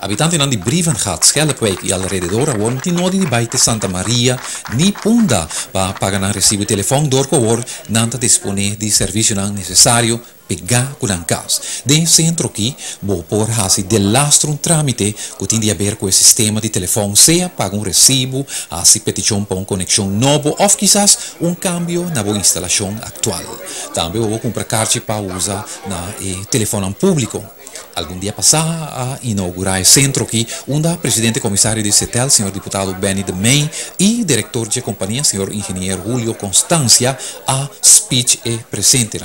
Abitanti nan di Brivengat, Schellekwijk e alrededor worden die nodi di Baite Santa Maria ni punda pa pagar recibo telefoon door geworden nanta dispone di servizio necessario pega kudan cas. De centro aqui, bo por hasi de lastro un tramite que tem de haver com o sistema de telefone, seja paga recibo, hasi petição para conexão novo, ou quizás cambio na boa instalação atual. Também vou comprar carte para usar na telefone público. Algum dia passar a inaugurar o centro aqui, onde o presidente comissário de CETEL, senhor deputado Benny de May, e diretor de companhia, senhor engenheiro Julio Constancia, a speech e presente.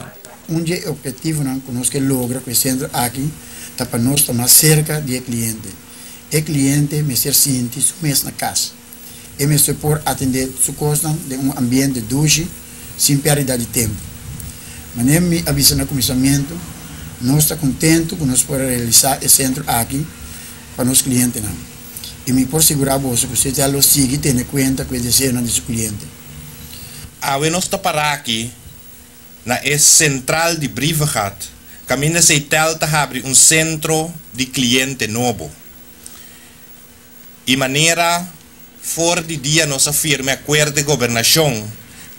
Objetivo que nós que logra com o centro aqui, tá para nós estar mais cerca do cliente. O cliente me ser sente mês na casa. E me supor atender su costa de ambiente duche, sem perda de tempo. Mas nem me avisa no comissamento, nós está contente que nós podemos realizar o centro aqui para os clientes. E me por segurar você que você já lo sigue e tem conta com o desejo de seu cliente. Nós está para aqui na central de Brivengat, caminha CETEL para abrir centro de cliente novo. E maneira, fora de dia, nossa firma acordo de governação,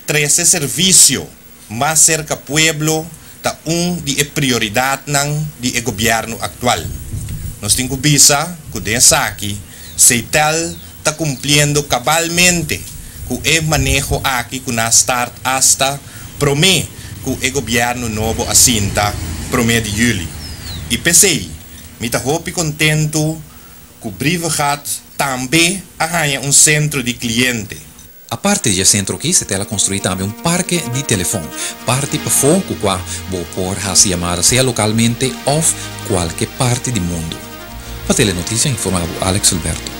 13 serviços mais cerca do pueblo, tá de prioridade do governo atual. Nós temos que pensar que dessa aqui, CETEL está cumprindo cabalmente com o manejo aqui que nós start hasta promete que o governo novo assinta 1 de julho. E pensei, me está contente que o Brivengat também arranha centro de cliente. A parte do centro aqui, CETEL construiu também parque de telefone, parte para foco que vou por as chamadas seja localmente ou qualquer parte do mundo. Para Telenotícia, informado Alex Alberto.